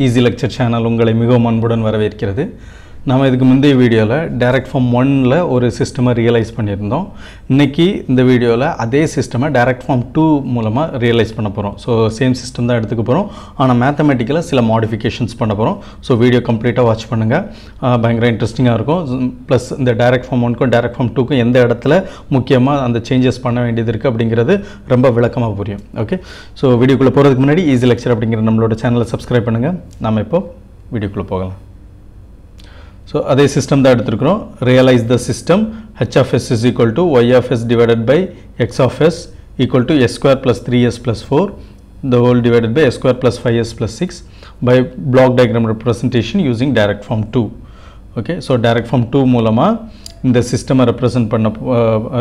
Easy lecture channel உங்களை மிகவும் அன்புடன் வரவேற்கிறது. நாம இதுக்கு முந்தைய வீடியோவில் டைரக்ட் ஃபார்ம் 1ல ஒரு சிஸ்டமை ரியலைஸ் பண்ணியிருந்தோம். இன்றைக்கி இந்த வீடியோவில் அதே சிஸ்டமை டைரக்ட் ஃபார்ம் 2 மூலமாக ரியலைஸ் பண்ண போகிறோம். ஸோ சேம் சிஸ்டம் தான் எடுத்துக்க போகிறோம். ஆனால் மேத்தமெட்டிக்கலாக சில மாடிஃபிகேஷன்ஸ் பண்ண போகிறோம். ஸோ வீடியோ கம்ப்ளீட்டாக வாட்ச் பண்ணுங்கள். பயங்கர இன்ட்ரெஸ்டிங்காக இருக்கும். ப்ளஸ் இந்த டைரக்ட் ஃபார்ம் 1க்கும் டைரக்ட் ஃபார்ம் 2க்கும் எந்த இடத்துல முக்கியமாக அந்த சேஞ்சஸ் பண்ண வேண்டியது இருக்குது அப்படிங்கிறது ரொம்ப விளக்கமாக புரியும். ஓகே, ஸோ வீடியோக்குள்ளே போகிறதுக்கு முன்னாடி ஈஸி லெக்சர் அப்படிங்கிற நம்மளோட சேனலை சப்ஸ்கிரைப் பண்ணுங்கள். நாம் இப்போ வீடியோக்குள்ளே போகலாம். So அதே சிஸ்டம் தான் எடுத்துக்கிறோம். Realise the system h of s is equal to y of s divided by x of s equal to s square plus 3s plus 4 the whole divided by s square plus 5s plus 6 by block diagram representation using direct form 2. Okay, so direct form 2 மூலமா இந்த சிஸ்டமை represent பண்ண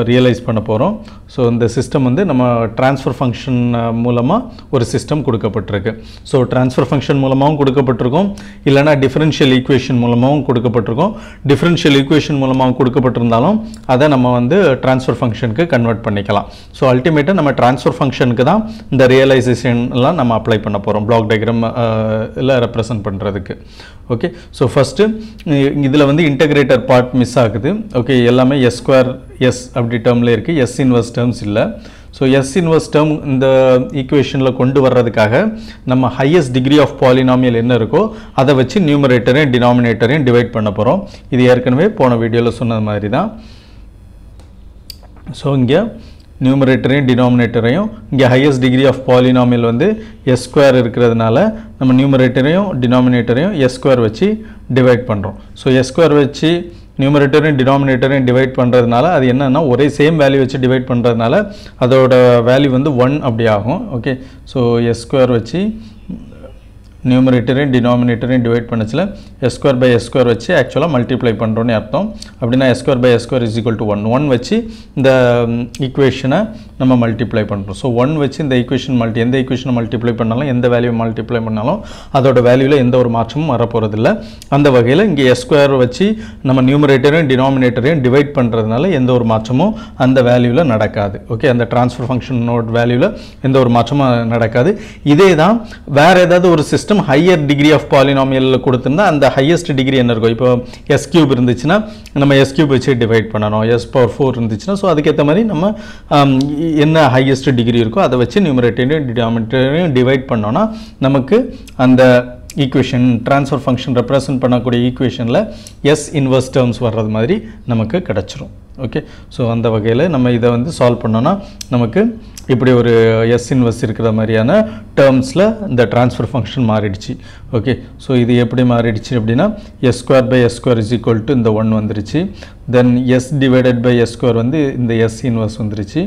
realise பண்ண போகிறோம். So இந்த system வந்து நம்ம transfer function மூலமாக ஒரு சிஸ்டம் கொடுக்கப்பட்டிருக்கு. ஸோ ட்ரான்ஸ்ஃபர் ஃபங்க்ஷன் மூலமாகவும் கொடுக்கப்பட்டிருக்கும், இல்லைனா டிஃபரன்ஷியல் ஈக்குவேஷன் மூலமாகவும் கொடுக்கப்பட்டிருக்கும். டிஃபரன்ஷியல் ஈக்குவேஷன் மூலமாக கொடுக்கப்பட்டிருந்தாலும் அதை நம்ம வந்து ட்ரான்ஸ்ஃபர் ஃபங்க்ஷனுக்கு கன்வெர்ட் பண்ணிக்கலாம். ஸோ அல்டிமேட்டாக நம்ம ட்ரான்ஸ்ஃபர் ஃபங்க்ஷனுக்கு தான் இந்த ரியலைசேஷன்லாம் நம்ம அப்ளை பண்ண போகிறோம் பிளாக் டயக்ராம் எல்லாம் ரெப்ரசன்ட் பண்ணுறதுக்கு. ஓகே, ஸோ ஃபஸ்ட்டு இதில் வந்து இன்டகிரேட்டர் பார்ட் மிஸ் ஆகுது. ஓகே, எல்லாமே எஸ் ஸ்கொயர் எஸ் அப்படி டேர்மில் இருக்குது, எஸ் இன்வர்ஸ் டேர்ம்ஸ் இல்லை. ஸோ எஸ் இன்வர்ஸ் டேர்ம் இந்த ஈக்குவேஷனில் கொண்டு வர்றதுக்காக நம்ம ஹையஸ்ட் டிகிரி ஆஃப் பாலினாமியல் என்ன இருக்கோ அதை வச்சு நியூமரேட்டரையும் டினாமினேட்டரையும் டிவைட் பண்ண போகிறோம். இது ஏற்கனவே போன வீடியோவில் சொன்னது மாதிரி தான். ஸோ இங்கே நியூமரேட்டரையும் டினாமினேட்டரையும் இங்கே ஹையஸ்ட் டிகிரி ஆஃப் பாலினாமியல் வந்து எஸ் ஸ்கொயர் இருக்கிறதுனால நம்ம நியூமரேட்டரையும் டினாமினேட்டரையும் எஸ் ஸ்கொயர் வச்சு டிவைட் பண்ணுறோம். ஸோ எஸ் ஸ்கொயர் வச்சு நியூமரேட்டரையும் டினாமினேட்டரையும் டிவைட் பண்ணுறதுனால அது என்னென்னா ஒரே சேம் வேல்யூ வச்சு டிவைட் பண்ணுறதுனால அதோட வேல்யூ வந்து 1 அப்படி ஆகும். ஓகே, ஸோ எஸ் ஸ்கொயர் வச்சு நியூமரேட்டரையும் டினாமினேட்டரையும் டிவைட் பண்ணச்சில் S square by S square வச்சு ஆக்சுவலாக மல்டிப்ளை பண்ணுறோன்னு அர்த்தம். அப்படின்னா S square by S square is equal to 1 வச்சு இந்த ஈக்குவேஷனை நம்ம மல்டிப்ளை பண்ணுறோம். ஸோ 1 வச்சு இந்த ஈக்குவேஷன் எந்த ஈக்குவேஷனை மல்டிப்ளை பண்ணாலும் எந்த வேல்யூ மல்டிப்ளை பண்ணாலும் அதோட வேல்யூவில் எந்த ஒரு மாற்றமும் வரப்போகிறதில்ல. அந்த வகையில் இங்கே எஸ் ஸ்கொயர் வச்சு நம்ம நியூமரேட்டரையும் டினாமினேட்டரையும் டிவைட் பண்ணுறதுனால எந்த ஒரு மாற்றமும் அந்த வேல்யூவில் நடக்காது. ஓகே, அந்த ட்ரான்ஸ்ஃபர் ஃபங்க்ஷனோட வேல்யூவில் எந்த ஒரு மாற்றமும் நடக்காது. இதே தான் வேறு ஏதாவது ஒரு சிஸ்டம் ஹையர் டிகிரி ஆஃப் பாலினாமியலில் கொடுத்துருந்தா அந்த ஹையஸ்ட் டிகிரி என்ன இருக்கும். இப்போ எஸ் கியூப் இருந்துச்சுன்னா நம்ம எஸ் கியூப் வச்சு டிவைட் பண்ணணும். எஸ் பவர் 4 இருந்துச்சுன்னா ஸோ அதுக்கேற்ற மாதிரி நம்ம என்ன ஹையஸ்ட் டிகிரி இருக்கோ அதை வச்சு நியூமரேட்டரையும் டினாமினேட்டரையும் டிவைட் பண்ணோன்னா நமக்கு அந்த ஈக்குவேஷன் ட்ரான்ஸ்ஃபர் ஃபங்க்ஷன் ரெப்ரசன்ட் பண்ணக்கூடிய ஈக்குவேஷனில் எஸ் இன்வர்ஸ் டேர்ம்ஸ் வர்றது மாதிரி நமக்கு கிடச்சிரும். ஓகே, ஸோ அந்த வகையில் நம்ம இதை வந்து சால்வ் பண்ணோன்னா நமக்கு இப்படி ஒரு எஸ் இன்வர்ஸ் இருக்கிற மாதிரியான டேர்ம்ஸில் இந்த ட்ரான்ஸ்ஃபர் ஃபங்க்ஷன் மாறிடுச்சு. ஓகே, ஸோ இது எப்படி மாறிடுச்சு அப்படின்னா S square by S square is equal to இந்த 1 வந்துருச்சு. Then S divided by S square வந்து இந்த எஸ் இன்வர்ஸ் வந்துருச்சு.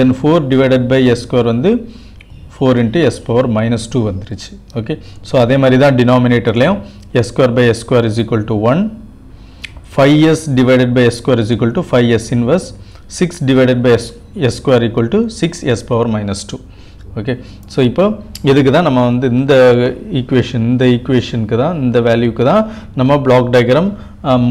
Then 4 divided by S square வந்து 4 into s power minus 2 வந்துருச்சு. ஓகே, ஸோ அதே மாதிரி தான் டினாமினேட்டர்லையும் S square by S square is equal to 1, 5s divided by s square is equal to 5s inverse, 6 divided by s square equal to 6s power minus 2. Okay, so இப்போ இதுக்கு தான் நம்ம வந்து இந்த ஈக்குவேஷனுக்கு தான் இந்த வேல்யூக்கு தான் நம்ம பிளாக் டயக்ராம்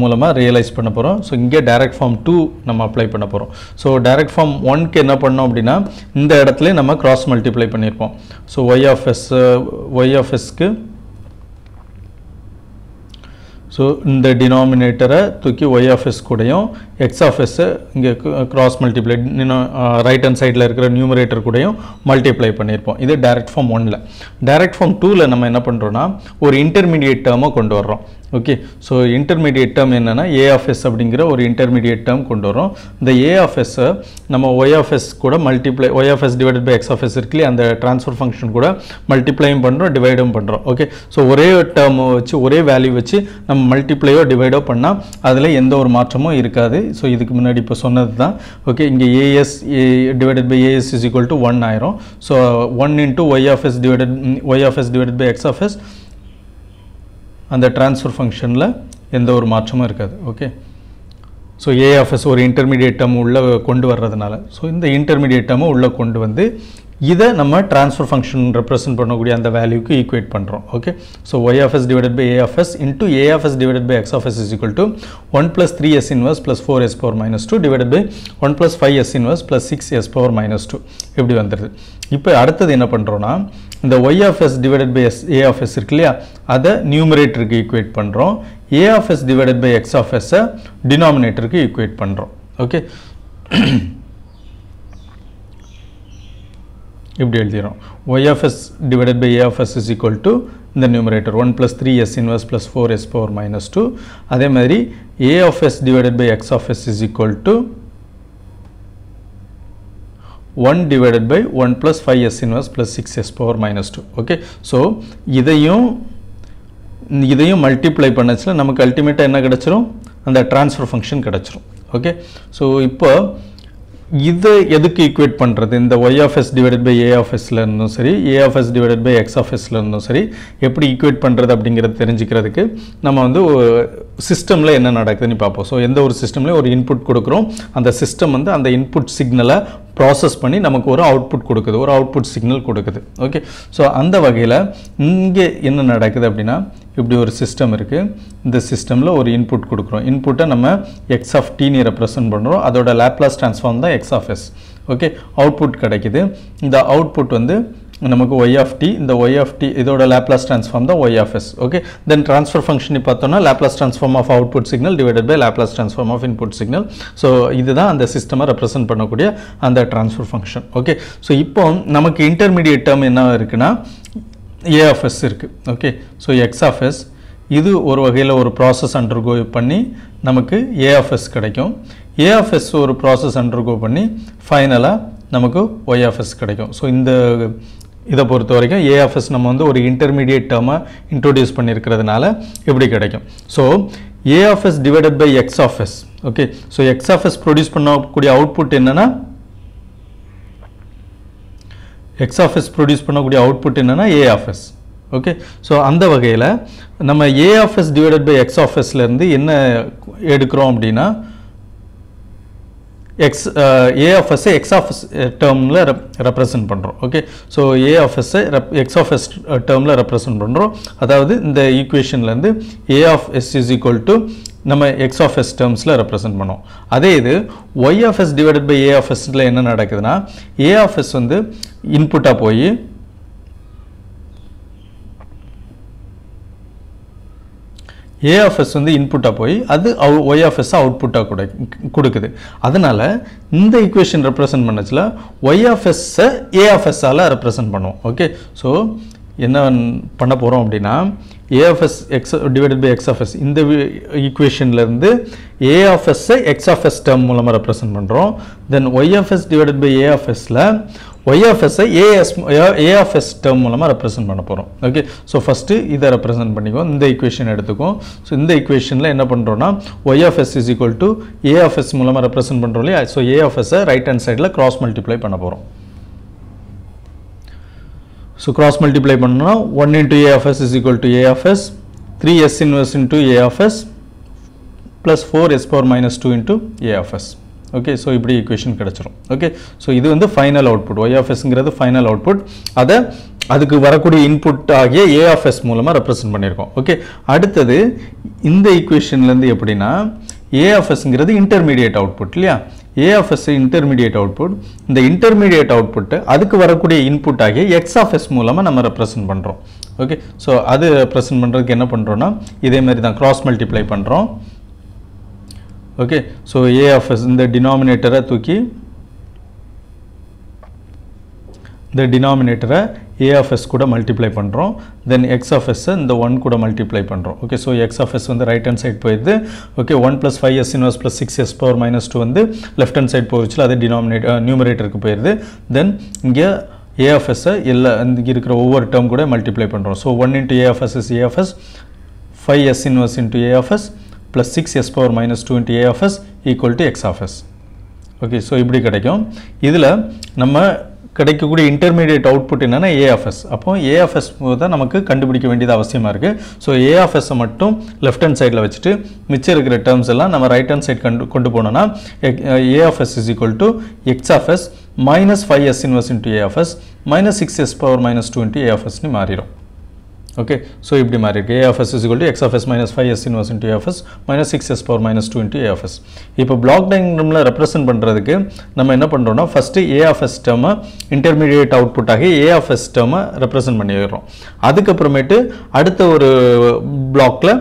மூலமாக ரியலைஸ் பண்ண போகிறோம். ஸோ இங்கே டைரக்ட் ஃபார்ம் 2 நம்ம அப்ளை பண்ண போகிறோம். ஸோ டைரக்ட் ஃபார்ம் 1க்கு என்ன பண்ணோம் அப்படின்னா இந்த இடத்துல நம்ம கிராஸ் மல்டிப்ளை பண்ணியிருப்போம். ஸோ y of sக்கு ஸோ இந்த டினாமினேட்டரை தூக்கி y of s கூடயும் x of s இங்கே கிராஸ் மல்டிப்ளை ரைட் ஹேண்ட் சைடில் இருக்கிற நியூமரேட்டர் கூடயும் மல்டிப்ளை பண்ணியிருப்போம். இது டைரக்ட் ஃபார்ம் 1ல். டைரக்ட் ஃபார்ம் 2ல் நம்ம என்ன பண்ணுறோன்னா ஒரு இன்டர்மீடியேட் டேர்மை கொண்டு வர்றோம். ஓகே, ஸோ இன்டர்மீடியேட் டேர்ம் என்னென்னா a of s அப்படிங்கிற ஒரு இன்டர்மீடியேட் டேர்ம் கொண்டு வரோம். இந்த a of s நம்ம y of s கூட multiply y of s divided by x of s இருக்குல்லையே அந்த ட்ரான்ஸ்ஃபர் ஃபங்க்ஷன் கூட மல்டிப்ளையும் பண்ணுறோம் டிவைடும் பண்ணுறோம். ஓகே, ஸோ ஒரே டேர்ம் வச்சு ஒரே வேல்யூ வச்சு நம்ம மல்டிப்ளையோ டிவைடோ பண்ணால் அதில் எந்த ஒரு மாற்றமும் இருக்காது. ஸோ இதுக்கு முன்னாடி இப்போ சொன்னது தான். ஓகே, இங்கே as divided by as is equal to 1 ஆயிரும். So 1 into y of s divided by x of s அந்த ட்ரான்ஸ்ஃபர் ஃபங்க்ஷனில் எந்த ஒரு மாற்றமும் இருக்காது. Okay, so a of s ஒரு இன்டர்மீடியேட் டேர்ம் உள்ளே கொண்டு வர்றதுனால ஸோ இந்த இன்டர்மீடியேட் டேர்மை உள்ளே கொண்டு வந்து இதை நம்ம ட்ரான்ஸ்ஃபர் ஃபங்க்ஷன் ரெப்ரசன்ட் பண்ணக்கூடிய அந்த வேல்யூக்கு ஈக்குவேட் பண்ணுறோம். Okay, so y of s divided by a of s into a of s divided by x of s is equal to 1 plus 3s inverse plus 4s power minus 2 divided by 1 plus 5s inverse plus 6s power minus 2 இப்படி வந்துடுது. இப்போ அடுத்தது என்ன பண்ணுறோன்னா இந்த y of s divided by a of s இருக்கு இல்லையா, அதை நியூமரேட்டருக்கு ஈக்குவேட் பண்ணுறோம். a of s divided by x of s டினாமினேட்டருக்கு ஈக்குவேட் பண்ணுறோம். ஓகே, இப்படி எழுதிடும். y of s divided by a of s is equal to இந்த numerator 1 plus 3s inverse plus 4s power minus 2. அதே மாதிரி a of s divided by x of s is equal to 1 divided by 1 plus 5s inverse plus 6s power minus 2. Okay, so இதையும் multiply பண்ணச்சுல நமக்கு அல்டிமேட்டாக என்ன கிடச்சிரும், அந்த transfer function கிடச்சிரும். Okay, so இப்போ இதை எதுக்கு ஈக்குவேட் பண்ணுறது, இந்த y of s divided by a of s இருந்தும் சரி, a of s divided by x of s இருந்தும் சரி, எப்படி ஈக்குவேட் பண்ணுறது அப்படிங்கிறது தெரிஞ்சுக்கிறதுக்கு நம்ம வந்து சிஸ்டமில் என்ன நடக்குதுன்னு பார்ப்போம். ஸோ எந்த ஒரு சிஸ்டம்லேயும் ஒரு இன்புட் கொடுக்குறோம், அந்த சிஸ்டம் வந்து அந்த இன்புட் சிக்னலை ப்ராசஸ் பண்ணி நமக்கு ஒரு அவுட்புட் கொடுக்குது, ஒரு அவுட்புட் சிக்னல் கொடுக்குது. ஓகே, ஸோ அந்த வகையில் இங்கே என்ன நடக்குது அப்படின்னா, இப்படி ஒரு சிஸ்டம் இருக்குது. இந்த சிஸ்டமில் ஒரு இன்புட் கொடுக்குறோம். இன்புட்டை நம்ம எக்ஸ் ஆஃப் டின்னு ரெப்ரசன்ட் பண்ணுறோம். அதோட லேப்லாஸ் ட்ரான்ஸ்ஃபார்ம் தான் X of S. Okay, output கிடைக்குது. இந்த அவுட்புட் வந்து நமக்கு y of t, இந்த y of t இதோட லேப்லாஸ் ட்ரான்ஸ்ஃபார்ம் தான் y of s. Okay, then transfer function பார்த்தோம்னா Laplace transform of output signal divided by Laplace transform of input signal. So இதுதான் அந்த சிஸ்டமை ரெப்ரசென்ட் பண்ணக்கூடிய அந்த ட்ரான்ஸ்ஃபர் ஃபங்க்ஷன். ஓகே, ஸோ இப்போ நமக்கு இன்டர்மீடியட் டேர்ம் என்ன இருக்குன்னா a of s இருக்குது. Okay, so x of s இது ஒரு வகையில் ஒரு ப்ராசஸ் அண்டர்கோ பண்ணி நமக்கு a of s கிடைக்கும். a of s ஒரு ப்ராசஸ் அண்டர்கோ பண்ணி ஃபைனலாக நமக்கு y of s கிடைக்கும். ஸோ இந்த இதை பொறுத்த வரைக்கும் a of s நம்ம வந்து ஒரு இன்டர்மீடியட் டேர்மை இன்ட்ரோடியூஸ் பண்ணியிருக்கிறதுனால எப்படி கிடைக்கும். So a of s divided by x of s. Okay, so x of s produce பண்ணக்கூடிய அவுட்புட் என்னன்னா, x of s ப்ரொடியூஸ் பண்ணக்கூடிய அவுட்புட் என்னன்னா a of s. Okay, so அந்த வகையில் நம்ம a of s divided by x of s இருந்து என்ன எடுக்கிறோம் அப்படின்னா, a of s x of s டேர்மில் ரெப்ரசன்ட் பண்ணுறோம். Okay, so a of s x of s டேர்மில் ரெப்ரசன்ட் பண்ணுறோம். அதாவது இந்த ஈக்குவேஷன்லேருந்து a of s is equal to நம்ம x of s டேர்ம்ஸில் ரெப்ரசன்ட் பண்ணோம். அதே இது y of s divided by a of s என்ன நடக்குதுன்னா, a of s வந்து இன்புட்டாக போய் a of s வந்து இன்புட்டாக போய் அது y of s அவுட்புட்டாக கொடுக்குது. அதனால் இந்த ஈக்குவேஷன் ரெப்ரசன்ட் பண்ணச்சுல y of s a of s ஆல் ரெப்ரசன்ட் பண்ணுவோம். ஓகே, ஸோ என்ன பண்ண போகிறோம் அப்படின்னா, a of s x divided by x of s இந்த ஈக்குவேஷன்லேருந்து a of s x of s term மூலமாக ரெப்ரசன்ட் பண்ணுறோம். தென் y of s divided by a of sல y of s a of s term மூலமாக represent பண்ண போகிறோம். Okay, so first இதை represent பண்ணிக்குவோம். இந்த equation எடுத்துக்கும். ஸோ இந்த ஈக்குவேஷனில் என்ன பண்ணுறோன்னா, y of s is equal to a of s மூலமாக ரெப்ரசன்ட் பண்ணுறோம் இல்லையா. So a of s right hand சைடில் கிராஸ் மல்டிப்ளை பண்ண போகிறோம். ஸோ கிராஸ் மல்டிப்ளை பண்ணோம்னா 1 into a of s is equal to a of s, 3s inverse into a of s plus 4s power minus 2 into a of s. Okay, so இப்படி equation கிடச்சிரும். Okay, so இது வந்து final output. y of sங்கிறது final output. அதை அதுக்கு வரக்கூடிய input ஆகிய a of s மூலமாக ரெப்ரசன்ட் பண்ணியிருக்கோம். ஓகே, அடுத்தது இந்த ஈக்குவேஷன்லேருந்து எப்படின்னா, a of sங்கிறது இன்டர்மீடியட் அவுட்புட் இல்லையா. a of s intermediate output. இந்த இன்டர்மீடியட் அவுட்புட்டு அதுக்கு வரக்கூடிய இன்புட் ஆகிய x of s மூலமாக நம்ம ரெப்ரசன்ட் பண்ணுறோம். ஓகே, ஸோ அது ரெப்ரசன்ட் பண்ணுறதுக்கு என்ன பண்ணுறோன்னா, இதே மாதிரி தான் கிராஸ் மல்டிப்ளை பண்ணுறோம். Okay, so a of s இந்த டினாமினேட்டரை தூக்கி இந்த டினாமினேட்டரை a of s கூட மல்டிப்ளை பண்ணுறோம். தென் x of s இந்த 1 கூட மல்டிப்ளை பண்ணுறோம். Okay, so x of s வந்து ரைட் ஹேண்ட் சைட் போயிடுது. Okay, 1 plus 5s inverse plus 6s power minus 2 வந்து லெஃப்ட் ஹேண்ட் சைட் போயிடுச்சு, அது நியூமரேட்டருக்கு போயிடுது. தென் இங்கே a of s எல்லா இங்கே இருக்கிற ஒவ்வொரு டேர்ம் கூட மல்டிப்ளை பண்ணுறோம். So 1 into a of s is a of s, 5s inverse into a of s plus 6s power minus 2 into a of s equal to x of s. Okay, so இப்படி கிடைக்கும். இதில் நம்ம கிடைக்கக்கூடிய intermediate output என்னென்னா a of s. அப்போ a of s தான் நமக்கு கண்டுபிடிக்க வேண்டியது அவசியமாக இருக்குது. ஸோ a of s மட்டும் லெஃப்ட் ஹேண்ட் சைடில் வச்சுட்டு மிச்சம் இருக்கிற டேர்ம்ஸ் எல்லாம் நம்ம ரைட் ஹேண்ட் சைட் கொண்டு போனோம்னா a of s is equal to x of s minus 5s inverse into a of s minus 6s power minus 2 into a of s மாறிடும். ஓகே ஸோ இப்படி மாறி இருக்கு a of s is equal to x of s minus 5s inverse into a of s minus 6s power minus 2 into a of s. இப்போ black டயக்ராமில் represent பண்ணுறதுக்கு நம்ம என்ன பண்ணுறோம்னா first a of s டேர்மை intermediate output ஆகி a of s டேர்மை represent பண்ணிடுறோம். அதுக்கப்புறமேட்டு அடுத்த ஒரு பிளாக்ல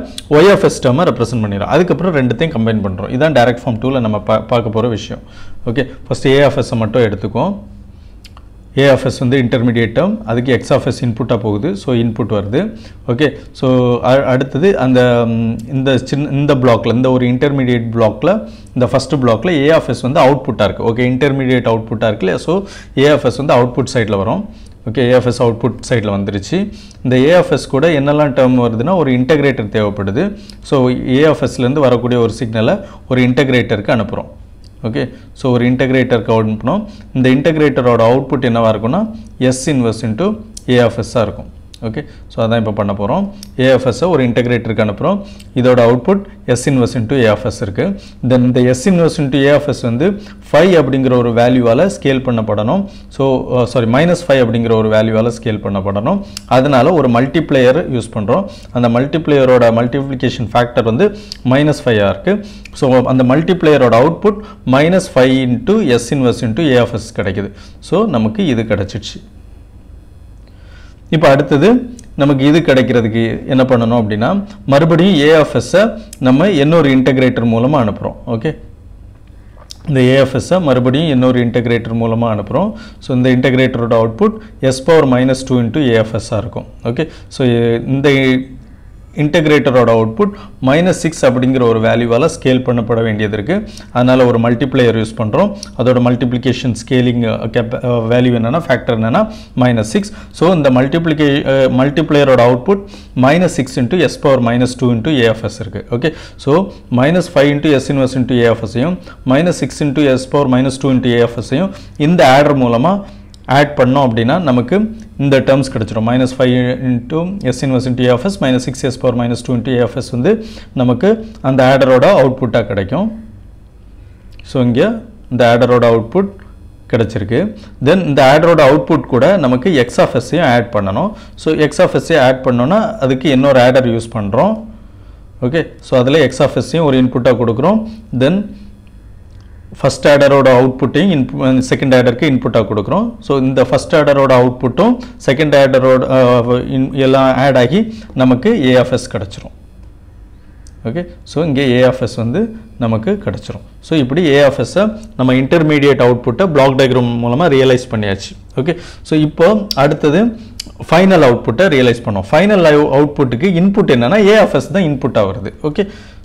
y of s டேர்மை ரெப்ரசென்ட் பண்ணிடுறோம். அதுக்கப்புறம் ரெண்டுத்தையும் கம்பைன் பண்ணுறோம். இதுதான் டைரக்ட் ஃபார்ம் 2ல நம்ம பார்க்க போகிற விஷயம். Okay first a of s மட்டும் எடுத்துக்குவோம். a of s வந்து இன்டர்மீடியேட் டேர்ம், அதுக்கு x of s இன்புட்டாக போகுது. ஸோ இன்புட் வருது. ஓகே ஸோ அடுத்தது அந்த இந்த பிளாக்ல இந்த ஒரு இன்டர்மீடியேட் பிளாக்ல இந்த ஃபஸ்ட்டு பிளாக்ல a of s வந்து அவுட்புட்டாக இருக்குது. ஓகே இன்டர்மீடியேட் அவுட்புட்டாக இருக்குல்ல. ஸோ a of s வந்து அவுட்புட் சைடில் வரும். Okay a of s output சைடில் வந்துருச்சு. இந்த a of s கூட என்னெல்லாம் டேர்ம் வருதுன்னா ஒரு இன்டகிரேட்டர் தேவைப்படுது. ஸோ a of sலேருந்து வரக்கூடிய ஒரு சிக்னலை ஒரு இன்டகிரேட்டருக்கு அனுப்புகிறோம். ஓகே ஸோ ஒரு இன்டகிரேட்டருக்கு அனுப்பணும். இந்த இன்டகிரேட்டரோட அவுட்புட் என்னவாக இருக்குன்னா s inverse into a of s இருக்கும். ஓகே ஸோ அதான் இப்போ பண்ண போகிறோம். a of s ஒரு இன்டகிரேட்டருக்கு அனுப்புகிறோம். இதோட output s inverse into a of s இருக்குது. தென் இந்த s inverse into a of s வந்து 5 அப்படிங்கிற ஒரு வேல்யூவால் ஸ்கேல் பண்ணப்படணும். ஸோ சாரி -5 அப்படிங்கிற ஒரு வேல்யூவால் ஸ்கேல் பண்ணப்படணும். அதனால ஒரு மல்டிப்ளையர் யூஸ் பண்ணுறோம். அந்த மல்டிப்ளையரோட மல்டிப்ளிகேஷன் ஃபேக்டர் வந்து -5 இருக்குது. ஸோ அந்த மல்டிப்ளையரோட output -5 into s inverse into a of s கிடைக்குது. ஸோ நமக்கு இது கிடச்சிடுச்சு. இப்போ அடுத்தது நமக்கு இது கிடைக்கிறதுக்கு என்ன பண்ணணும் அப்படின்னா மறுபடியும் a of s நம்ம இன்னொரு இன்டகிரேட்டர் மூலமாக அனுப்புகிறோம். ஓகே இந்த a of s மறுபடியும் இன்னொரு இன்டகிரேட்டர் மூலமாக அனுப்புகிறோம். ஸோ இந்த இன்டகிரேட்டரோட output s power -2 into a of s இருக்கும். ஓகே ஸோ இந்த இன்டகிரேட்டரோட அவுட்புட் -6 அப்படிங்கிற ஒரு வேல்யூவால் ஸ்கேல் பண்ணப்பட வேண்டியது இருக்குது. அதனால் ஒரு மல்டிப்ளையர் யூஸ் பண்ணுறோம். அதோட மல்டிப்ளிகேஷன் ஸ்கேலிங் வேல்யூ என்னென்னா ஃபேக்டர் என்னென்னா -6. ஸோ இந்த மல்டிப்ளையரோட output -6 into s power -2 into a of s இருக்குது. Okay so -5 into s inverse into a of s-ஐயும் -6 into s power -2 into a of s-ஐயும் இந்த ஆடர் மூலமாக ஆட் பண்ணோம் அப்படின்னா நமக்கு இந்த டேர்ம்ஸ் கிடைச்சிடும். -5 into s inverse into a of s -6s power -2 into a of s வந்து நமக்கு அந்த ஆடரோட அவுட்புட்டாக கிடைக்கும். ஸோ இங்கே இந்த ஆடரோட அவுட்புட் கிடச்சிருக்கு. தென் இந்த ஆடரோட அவுட்புட் கூட நமக்கு x of s-ஐயும் ஆட் பண்ணணும். ஸோ x of s-ஐ ஆட் பண்ணோன்னா அதுக்கு இன்னொரு ஆடர் யூஸ் பண்ணுறோம். ஓகே ஸோ அதில் x of s-ஐயும் ஒரு இன்புட்டாக கொடுக்குறோம். தென் ஃபஸ்ட் ஆடரோட அவுட்புட்டையும் செகண்ட் ஆடருக்கு இன்புட்டாக கொடுக்குறோம். ஸோ இந்த ஃபஸ்ட் ஆடரோட அவுட்புட்டும் செகண்ட் ஆடரோட எல்லாம் ஆட் ஆகி நமக்கு a of s கிடச்சிரும். ஓகே ஸோ இங்கே a of s வந்து நமக்கு கிடச்சிரும். ஸோ இப்படி a of s நம்ம இன்டர்மீடியேட் அவுட்புட்டை பிளாக் டயக்ராம் மூலமாக ரியலைஸ் பண்ணியாச்சு. ஓகே ஸோ இப்போ அடுத்தது ஃபைனல் அவுட்புட்டை ரியலைஸ் பண்ணோம். ஃபைனல் அவுட்புட்டுக்கு இன்புட் என்னென்னா a of s தான் இன்புட்டாக வருது. ஓகே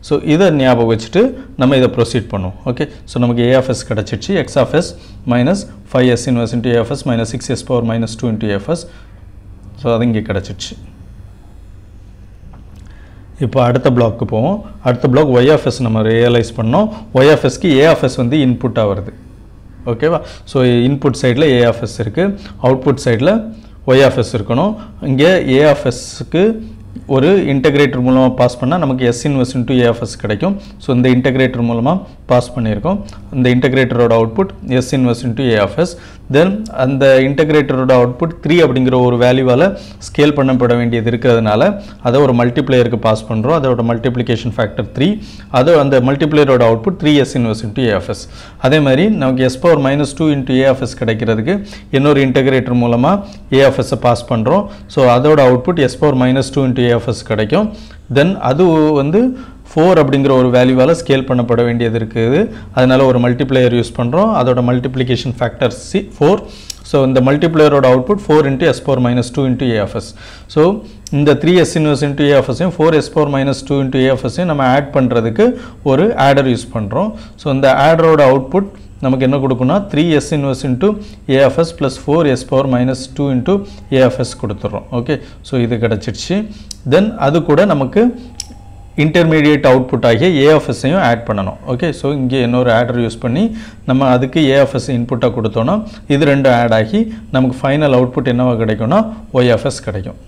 ஸோ இதை ஞாபகம் வச்சுட்டு நம்ம இதை ப்ரொசீட் பண்ணுவோம். ஓகே ஸோ நமக்கு a of s கிடச்சிடுச்சு. x of s -5s inverse into a of s -6s power -2 into a of s. So அது இங்கே கிடச்சிடுச்சு. இப்போ அடுத்த பிளாக்கு போவோம். அடுத்த பிளாக் y of s நம்ம ரியலைஸ் பண்ணோம். y of s-க்கு a of s வந்து இன்புட்டாக வருது. ஓகேவா ஸோ இன்புட் சைடில் a of s இருக்குது, அவுட்புட் சைடில் y of s இருக்கணும். இங்கே a of s-க்கு ஒரு இன்டகிரேட்டர் மூலமாக பாஸ் பண்ணால் நமக்கு s inverse into a of s கிடைக்கும். ஸோ இந்த இன்டகிரேட்டர் மூலமாக பாஸ் பண்ணியிருக்கோம். இந்த இன்டகிரேட்டரோட output s inverse into a of s. Then அந்த இன்டகிரேட்டரோட அவுட்புட் 3 அப்படிங்கிற ஒரு வேல்யூவால் ஸ்கேல் பண்ணப்பட வேண்டியது இருக்கிறதுனால அதை ஒரு மல்டிப்ளையருக்கு பாஸ் பண்ணுறோம். அதோட மல்டிப்ளிகேஷன் ஃபேக்டர் 3. அது அந்த மல்டிப்ளையரோட output 3s inverse into a of s. அதே மாதிரி நமக்கு s power -2 into a of s கிடைக்கிறதுக்கு இன்னொரு இன்டகிரேட்டர் மூலமாக a of s பாஸ் பண்ணுறோம். ஸோ அதோட output s power -2 into a of s கிடைக்கும். தென் அது வந்து 4 அப்படிங்கிற ஒரு வேல்யூவால் ஸ்கேல் பண்ணப்பட வேண்டியது இருக்குது. அதனால் ஒரு மல்டிப்ளையர் யூஸ் பண்ணுறோம். அதோட மல்டிப்ளிகேஷன் ஃபேக்டர் 4. ஸோ இந்த மல்டிப்ளையரோட output 4 into s power -2 into a of s. So இந்த 3s inverse into a of s-ஐயும் 4s power -2 into a of s-ஐயும் நம்ம ஆட் பண்ணுறதுக்கு ஒரு ஆடர் யூஸ் பண்ணுறோம். ஸோ இந்த ஆடரோட அவுட்புட் நமக்கு என்ன கொடுக்குன்னா 3s inverse into a of s plus 4s power -2 into a of s கொடுத்துட்றோம். ஓகே ஸோ இது கிடச்சிடுச்சு. தென் அது கூட நமக்கு இன்டர்மீடியேட் அவுட்புட் ஆகிய a of s-ஐயும் ஆட் பண்ணணும். ஓகே ஸோ இங்கே இன்னொரு ஆடர் யூஸ் பண்ணி நம்ம அதுக்கு a of s இன்புட்டாக கொடுத்தோன்னா இது ரெண்டும் ஆட் ஆகி நமக்கு ஃபைனல் அவுட்புட் என்னவா கிடைக்கும்னா y of s கிடைக்கும்.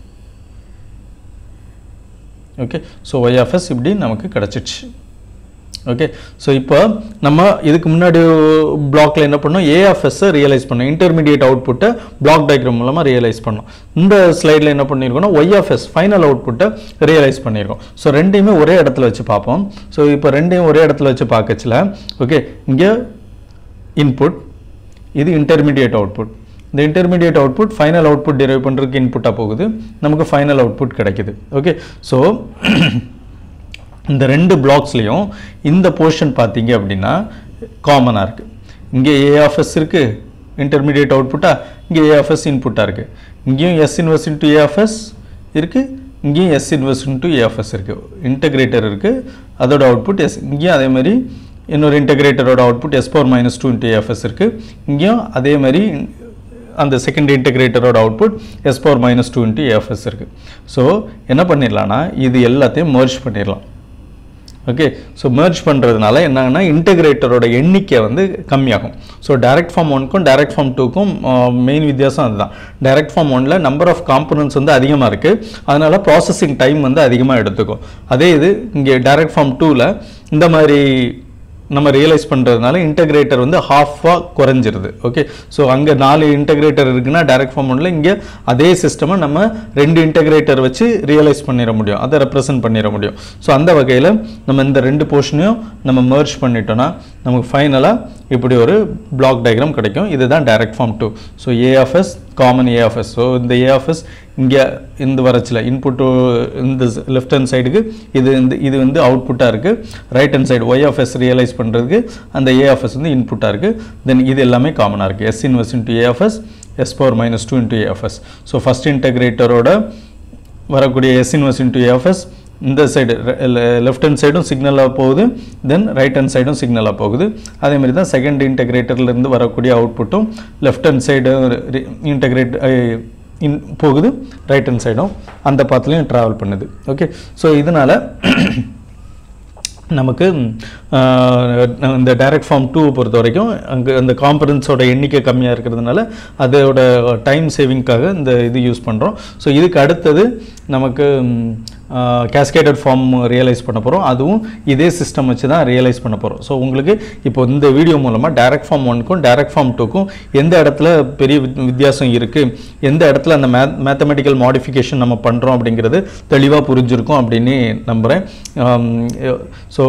Okay so y of s இப்படி நமக்கு கிடச்சிடுச்சு. ஓகே. ஸோ இப்போ நம்ம இதுக்கு முன்னாடி பிளாக்ல என்ன பண்ணோம், ஏ ஆஃப் எஸ் ரியலைஸ் பண்ணோம், இன்டர்மீடியேட் அவுட்புட்டை பிளாக் டயக்ராம் மூலமாக ரியலைஸ் பண்ணோம். இந்த ஸ்லைடில் என்ன பண்ணியிருக்கோம்னா ஒய் ஆஃப் எஸ் ஃபைனல் அவுட்புட்டை ரியலைஸ் பண்ணியிருக்கோம். ஸோ ரெண்டையுமே ஒரே இடத்துல வச்சு பார்ப்போம். ஸோ இப்போ ரெண்டையும் ஒரே இடத்துல வச்சு பார்க்கச்சில ஓகே, இங்கே இன்புட், இது இன்டர்மீடியேட் அவுட்புட். இந்த intermediate output final output drive பண்ணுறதுக்கு இன்புட்டாக போகுது, நமக்கு ஃபைனல் அவுட்புட் கிடைக்குது. ஓகே. ஸோ இந்த ரெண்டு பிளாக்ஸ்லையும் இந்த போர்ஷன் பார்த்தீங்க அப்படின்னா காமனாக இருக்குது. இங்கே ஏ ஆஃப் எஸ் இருக்குது இன்டர்மீடியேட் அவுட்புட்டாக, இங்கே ஏ ஆஃப் எஸ் இன்புட்டாக இருக்குது. இங்கேயும் S inverse into A of S இருக்குது, இங்கேயும் S inverse into A of S இருக்குது. இன்டகிரேட்டர் இருக்குது, அதோட அவுட்புட் எஸ். இங்கேயும் அதே மாதிரி இன்னொரு இன்டகிரேட்டரோட output S power minus 2 into A of S இருக்குது. இங்கேயும் அதே மாதிரி அந்த செகண்ட் இன்டகிரேட்டரோட output S power minus 2 into A of S இருக்குது. ஸோ என்ன பண்ணிடலாம்னா இது எல்லாத்தையும் மர்ஜ் பண்ணிடலாம். ஓகே. ஸோ மர்ஜ் பண்ணுறதுனால என்னன்னா இன்டகிரேட்டரோட எண்ணிக்கை வந்து கம்மியாகும். ஸோ டைரக்ட் ஃபார்ம் 1க்கும் டைரக்ட் ஃபார்ம் 2க்கும் மெயின் வித்தியாசம் அதுதான். டைரக்ட் ஃபார்ம் 1ல நம்பர் ஆஃப் காம்பனன்ட்ஸ் வந்து அதிகமாக இருக்குது, அதனால ப்ராசஸிங் டைம் வந்து அதிகமாக எடுத்துக்கும். அதே இது இங்கே டைரக்ட் ஃபார்ம் 2ல இந்த மாதிரி நம்ம ரியலைஸ் பண்ணுறதுனால இன்டகிரேட்டர் வந்து ஹாஃபாக குறைஞ்சிருது. ஓகே. ஸோ அங்கே 4 இன்டகிரேட்டர் இருக்குன்னா டைரக்ட் ஃபார்ம் 1ல இங்கே அதே சிஸ்டமை நம்ம 2 இன்டகிரேட்டர் வச்சு ரியலைஸ் பண்ணிட முடியும், அதை ரெப்ரசன்ட் பண்ணிட முடியும். ஸோ அந்த வகையில் நம்ம இந்த 2 போர்ஷனையும் நம்ம மர்ஜ் பண்ணிட்டோம்னா நமக்கு ஃபைனலாக இப்படி ஒரு பிளாக் டயக்ராம் கிடைக்கும். இதுதான் direct form 2. So AFS common AFS. So இந்த ஏஎஃப்எஸ் இங்கே இந்த வரச்சில் இன்புட்டு இந்த லெஃப்ட் ஹேண்ட் சைடுக்கு இது வந்து அவுட்புட்டாக இருக்குது, right hand side Y of S realize பண்ணுறதுக்கு அந்த ஏஎஃப்எஸ் வந்து இன்புட்டாக இருக்குது. தென் இது எல்லாமே காமனாக இருக்குது, S inverse into A of S S power minus 2 into A of S. So first இன்டகிரேட்டரோட வரக்கூடிய எஸ் இன்வெர்ஸ் இன்ட்டு ஏஎஃப்எஸ் இந்த சைடு லெஃப்ட் ஹேண்ட் சைடும் சிக்னலாக போகுது, தென் ரைட் ஹேண்ட் சைடும் சிக்னலாக போகுது. அதேமாதிரி தான் செகண்ட் இன்டகிரேட்டர்லேருந்து வரக்கூடிய அவுட்புட்டும் லெஃப்ட் ஹேண்ட் சைடு இன்டகிரேட் போகுது, ரைட் ஹேண்ட் சைடும் அந்த பாத்துலையும் ட்ராவல் பண்ணுது. ஓகே. ஸோ இதனால் நமக்கு இந்த டைரக்ட் ஃபார்ம் 2 பொறுத்த வரைக்கும் அங்கே அந்த காம்பனன்ட்ஸோட எண்ணிக்கை கம்மியாக இருக்கிறதுனால அதோட டைம் சேவிங்காக இந்த இது யூஸ் பண்ணுறோம். ஸோ இதுக்கு அடுத்தது நமக்கு கேஸ்கேடட் ஃபார்ம் ரியலைஸ் பண்ண போகிறோம், அதுவும் இதே சிஸ்டம் வச்சு தான் ரியலைஸ் பண்ண போகிறோம். ஸோ உங்களுக்கு இப்போ இந்த வீடியோ மூலமாக டைரக்ட் ஃபார்ம் 1க்கும் டைரக்ட் ஃபார்ம் 2க்கும் எந்த இடத்துல பெரிய வித்தியாசம் இருக்குது, எந்த இடத்துல அந்த மேத்தமெட்டிக்கல் மாடிஃபிகேஷன் நம்ம பண்ணுறோம் அப்படிங்கிறது தெளிவாக புரிஞ்சிருக்கும் அப்படின்னு நம்புகிறேன். ஸோ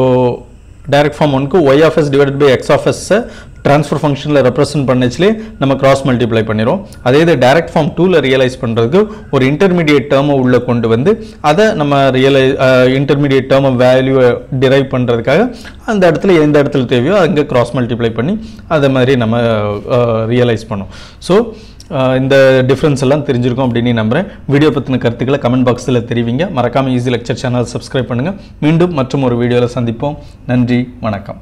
டைரக்ட் ஃபார்ம் 1க்கு Y of S divided by X of எஸ்ஸை ட்ரான்ஸ்ஃபர் ஃபங்க்ஷனில் ரெப்ரசன்ட் பண்ணச்சுலே நம்ம கிராஸ் மல்டிப்ளை பண்ணிடும். அதே இது டைரக்ட் ஃபார்ம் 2ல ரியலைஸ் பண்ணுறதுக்கு ஒரு இன்டர்மீடியேட் டேர்மை உள்ளே கொண்டு வந்து அதை நம்ம இன்டர்மீடியேட் டேர்மை வேல்யூவை டிரைவ் பண்ணுறதுக்காக அந்த இடத்துல எந்த இடத்துல தேவையோ அங்கே கிராஸ் மல்டிப்ளை பண்ணி அதை மாதிரி நம்ம ரியலைஸ் பண்ணோம். ஸோ இந்த டிஃப்ரென்ஸ் எல்லாம் தெரிஞ்சிருக்கும் அப்படின்னு நம்புகிறேன். வீடியோ பற்றின கருத்துக்களை கமெண்ட் பாக்ஸில் தெரிவிங்க. மறக்காமல் ஈஸி லெக்சர் சேனல் சப்ஸ்கிரைப் பண்ணுங்கள். மீண்டும் மற்றும் ஒரு வீடியோவில் சந்திப்போம். நன்றி, வணக்கம்.